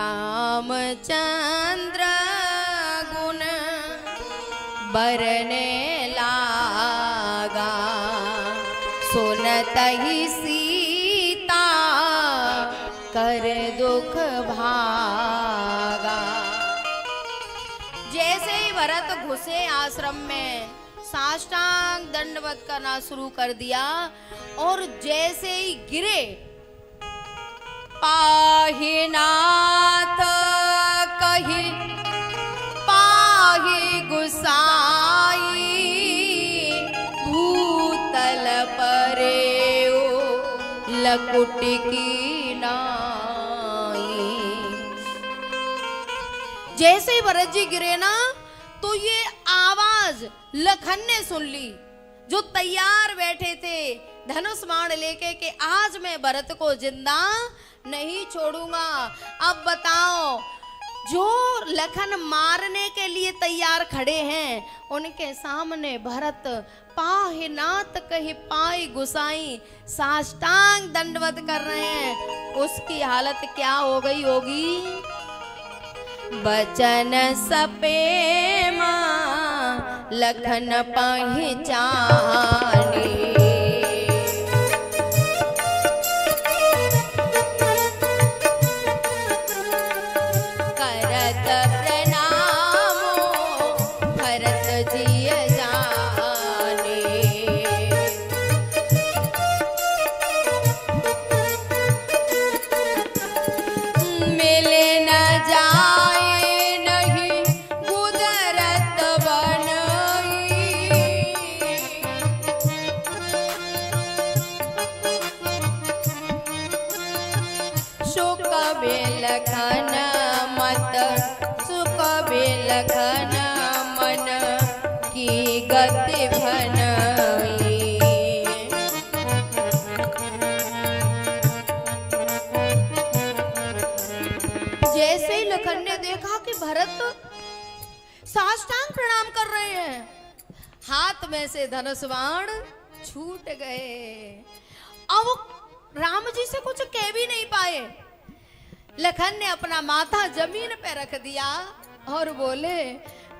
रामचंद्र गुण बरने लागा, सुनत ही सीता कर दुख भागा। जैसे ही भरत घुसे आश्रम में, साष्टांग दंडवत करना शुरू कर दिया और जैसे ही गिरे, पाहि नाथ कही पाहि गुसाई, भूतल परे लकुट की नाई। जैसे ही भरत जी गिरे ना, तो ये आवाज लखन ने सुन ली, जो तैयार बैठे थे धनुष बाण लेके कि आज मैं भरत को जिंदा नहीं छोड़ूंगा। अब बताओ, जो लखन मारने के लिए तैयार खड़े हैं, उनके सामने भरत पाहि नाथ कही पाई गुसाई साष्टांग दंडवत कर रहे हैं, उसकी हालत क्या हो गई होगी? बचन सपेमा लखन पहचाने, करत प्रणामो भरत जी जाने। मिले न जाए नहीं गुदरत बनई, सुख बेलखन मत सुख बेलखन मन की गति भनई। जैसे ही लखन ने देखा कि भरत साष्टांग प्रणाम कर रहे हैं, हाथ में से धनुष बाण छूट गए। अब राम जी से कुछ कह भी नहीं पाए। लखन ने अपना माथा जमीन पे रख दिया और बोले,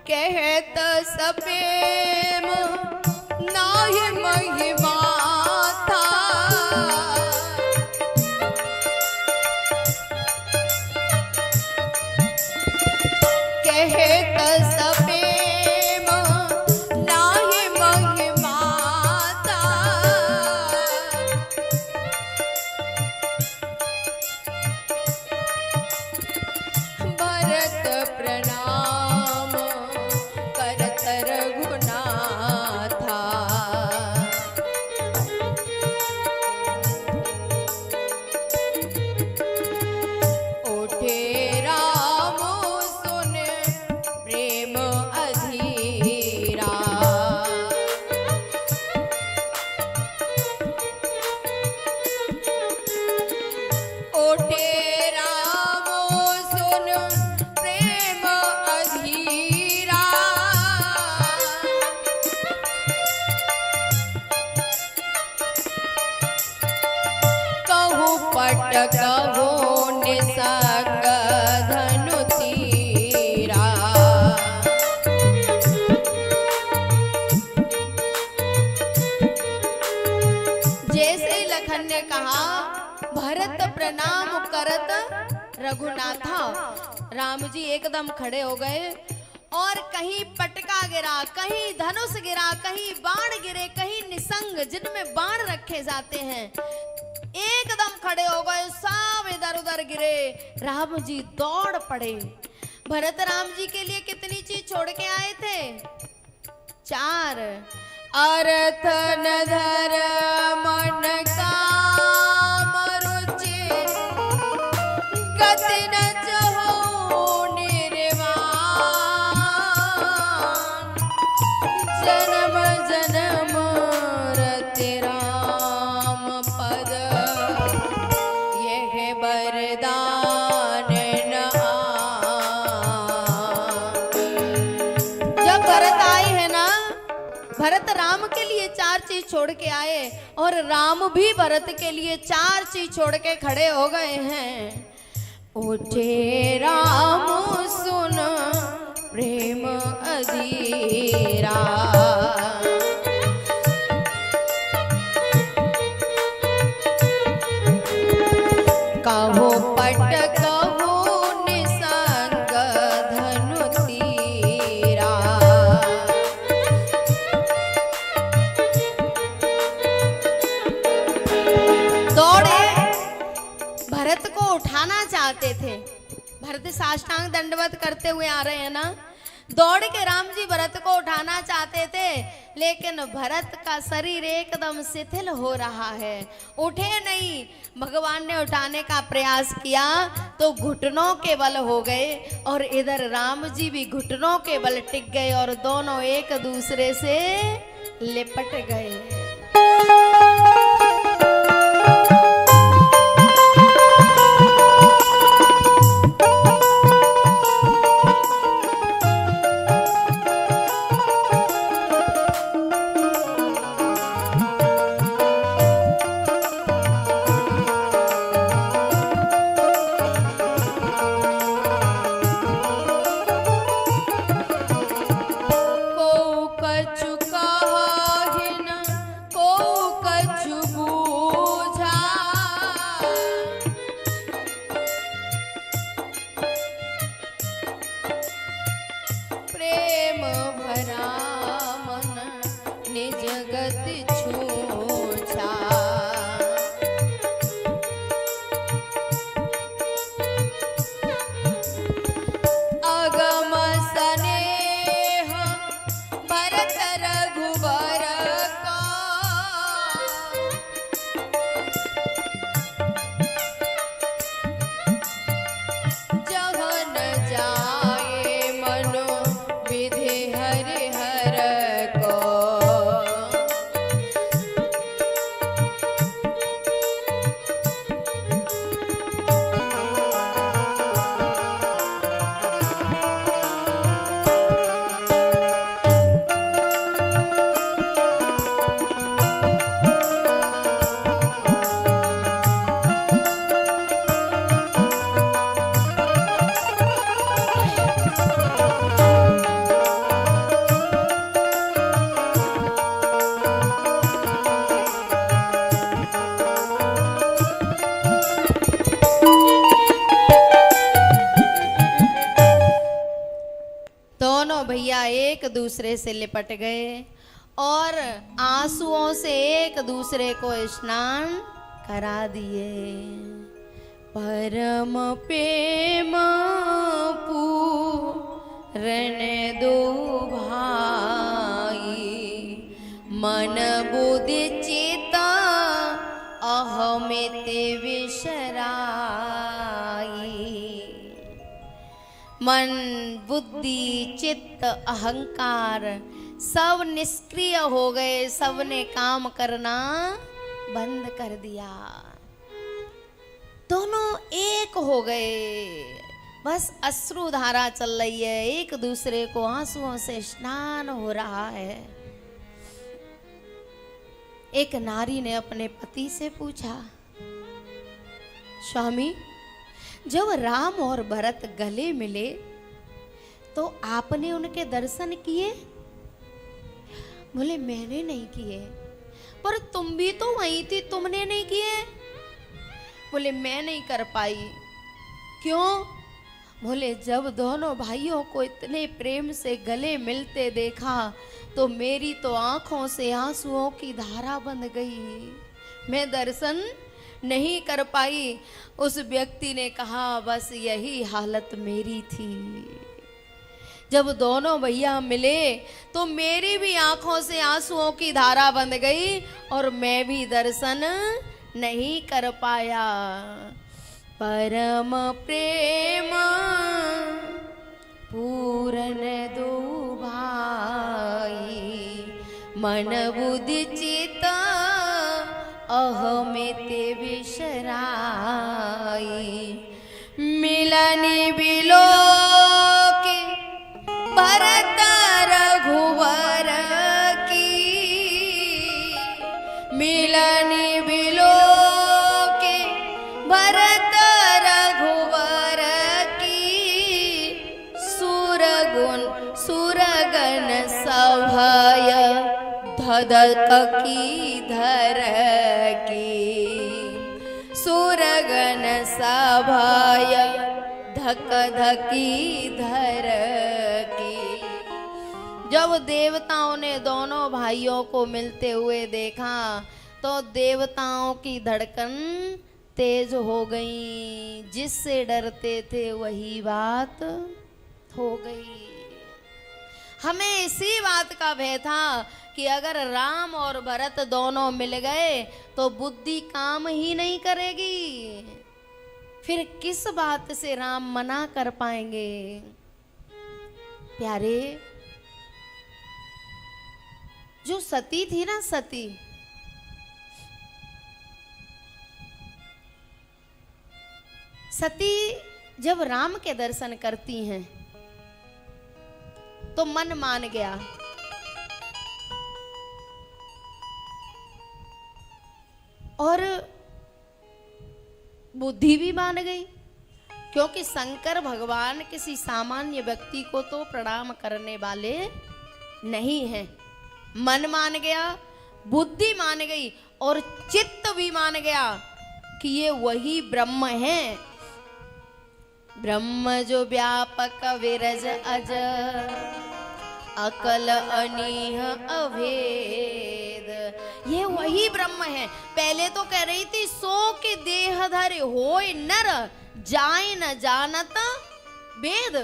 कहत सपेम नाहि महिमा था, कहत सपेम नाहि महिमा था, भरत प्रणाम करत रघुनाथा। उठे राम सुन प्रेम अधीरा, उठे राम सुन प्रेम अधीरा, कहु पट कहु निसंग धनु तीरा। जैसे ही लखन ने कहा, भरत प्रणाम करत रघुनाथा, राम जी एकदम खड़े हो गए और कहीं पटका गिरा, कहीं धनुष गिरा, कहीं बाण गिरे, कहीं निसंग जिनमें बाण रखे जाते हैं, एकदम खड़े हो गए, सब इधर उधर गिरे। राम जी दौड़ पड़े। भरत राम जी के लिए कितनी चीज छोड़ के आए थे? 4, अर्थ न धर्म मन काम रुचि, गति न जहो निर्वाण, जन्म जन्म रति राम पद, यह वरदान न जब भरत आए हैं ना, भरत राम के लिए 4 चीज छोड़ के आए और राम भी भरत के लिए 4 चीज छोड़ के खड़े हो गए हैं। उठे राम सुन प्रेम अधीरा। कहो पट कहो निसंग धनु तीरा। दौड़े भरत को उठाना चाहते थे। भरत साष्टांग दंडवत करते हुए आ रहे हैं ना। दौड़ के राम जी भरत को उठाना चाहते थे, लेकिन भरत का शरीर एकदम शिथिल हो रहा है, उठे नहीं। भगवान ने उठाने का प्रयास किया तो घुटनों के बल हो गए, और इधर राम जी भी घुटनों के बल टिक गए और दोनों एक दूसरे से लिपट गए। प्रेम भरा मन निज गति छूछा। अगम स्नेह भरत रघुबर का। जहन जाए मनो विधि हरिहर को। दोनों भैया एक दूसरे से लिपट गए और आंसुओं से एक दूसरे को स्नान करा दिए। परम प्रेम पूरन दो भाई, मन बुद्धि चित अहमित विसराई। मन बुद्धि चित्त अहंकार सब निष्क्रिय हो गए, सबने काम करना बंद कर दिया। दोनों एक हो गए, बस अश्रुधारा चल रही है, एक दूसरे को आंसुओं से स्नान हो रहा है। एक नारी ने अपने पति से पूछा, स्वामी जब राम और भरत गले मिले तो आपने उनके दर्शन किए? बोले मैंने नहीं किए। पर तुम भी तो वहीं थी, तुमने नहीं किए? बोले मैं नहीं कर पाई। क्यों? बोले जब दोनों भाइयों को इतने प्रेम से गले मिलते देखा तो मेरी तो आंखों से आंसुओं की धारा बन गई, मैं दर्शन नहीं कर पाई। उस व्यक्ति ने कहा बस यही हालत मेरी थी। जब दोनों भैया मिले तो मेरी भी आंखों से आंसुओं की धारा बन गई और मैं भी दर्शन नहीं कर पाया। परम प्रेम पूरन दो भाई, मन बुद्धि चित अहमित विसराई। मिलनी बिलो के भरत रघुवर की, मिलनी बिलो के भरत रघुवर धक की धर की सुरगन सभय धक धकी धर की। जब देवताओं ने दोनों भाइयों को मिलते हुए देखा तो देवताओं की धड़कन तेज हो गई, जिससे डरते थे वही बात हो गई। हमें इसी बात का भय था कि अगर राम और भरत दोनों मिल गए तो बुद्धि काम ही नहीं करेगी, फिर किस बात से राम मना कर पाएंगे। प्यारे, जो सती थी ना, सती, सती जब राम के दर्शन करती हैं तो मन मान गया। और बुद्धि भी मान गई, क्योंकि शंकर भगवान किसी सामान्य व्यक्ति को तो प्रणाम करने वाले नहीं हैं। मन मान गया, बुद्धि मान गई और चित्त भी मान गया कि ये वही ब्रह्म हैं। ब्रह्म जो व्यापक विरज अज अकल अनीह अभेद, ये वही ब्रह्म है। पहले तो कह रही थी सो के देह धर होय नर जाय न जानत वेद,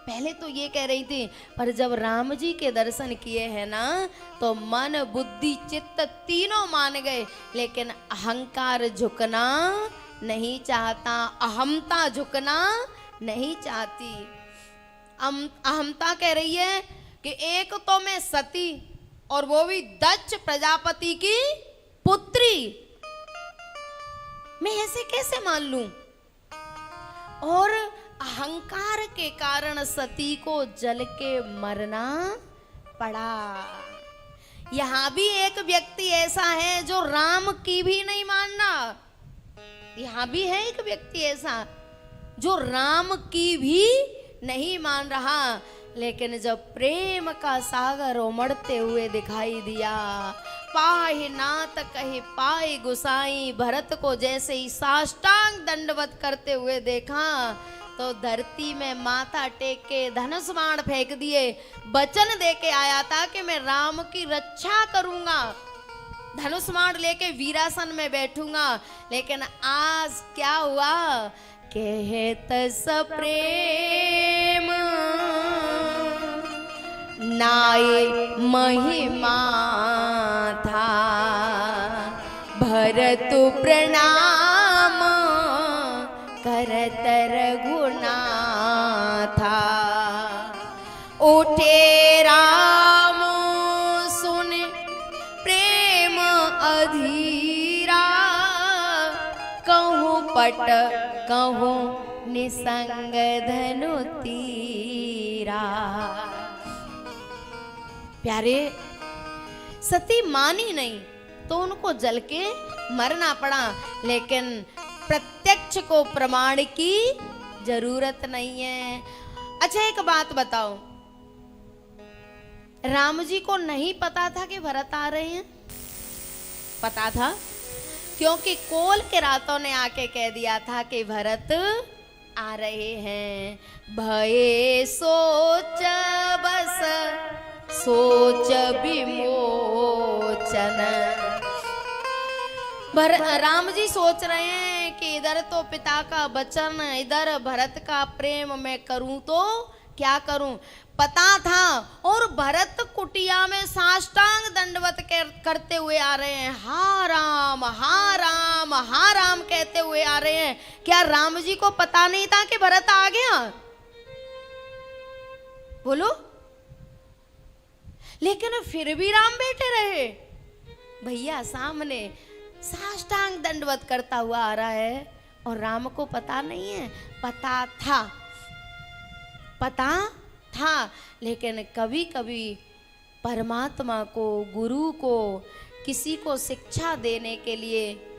पहले तो ये कह रही थी। पर जब राम जी के दर्शन किए हैं ना तो मन बुद्धि चित्त तीनों मान गए, लेकिन अहंकार झुकना नहीं चाहता, अहमता झुकना नहीं चाहती। अहमता कह रही है कि एक तो मैं सती और वो भी दक्ष प्रजापति की पुत्री, मैं ऐसे कैसे मान लूं। और अहंकार के कारण सती को जल के मरना पड़ा। यहां भी एक व्यक्ति ऐसा है जो राम की भी नहीं मानना। यहां भी है एक व्यक्ति ऐसा जो राम की भी नहीं मान रहा, लेकिन जब प्रेम का सागर उमड़ते हुए दिखाई दिया, पाहि नाथ कहे पाए गुसाई, भरत को जैसे ही साष्टांग दंडवत करते हुए देखा तो धरती में माथा टेक के धनुष बाण फेंक दिए। वचन दे के आया था कि मैं राम की रक्षा करूंगा, धनुष बाण लेके वीरासन में बैठूंगा, लेकिन आज क्या हुआ। कहत सप्रेम नाय महिमा था, भरत प्रणाम करत रघुनाथा। उठे राम सुन प्रेम अधीरा, कहूँ पट कहूँ निसंग धनु तीरा। प्यारे, सती मानी नहीं तो उनको जल के मरना पड़ा, लेकिन प्रत्यक्ष को प्रमाण की जरूरत नहीं है। अच्छा एक बात बताओ, राम जी को नहीं पता था कि भरत आ रहे हैं? पता था, क्योंकि कोल के रातों ने आके कह दिया था कि भरत आ रहे हैं। भये सोच बस सोच विमोचन। राम जी सोच रहे हैं कि इधर तो पिता का वचन, इधर भरत का प्रेम मैं करूं तो क्या करूं। पता था, और भरत कुटिया में साष्टांग दंडवत करते हुए आ रहे हैं, हा राम हा राम हा राम कहते हुए आ रहे हैं। क्या राम जी को पता नहीं था कि भरत आ गया? बोलो। लेकिन फिर भी राम बैठे रहे। भैया सामने साष्टांग दंडवत करता हुआ आ रहा है और राम को पता नहीं है? पता था, पता था, लेकिन कभी कभी परमात्मा को, गुरु को, किसी को शिक्षा देने के लिए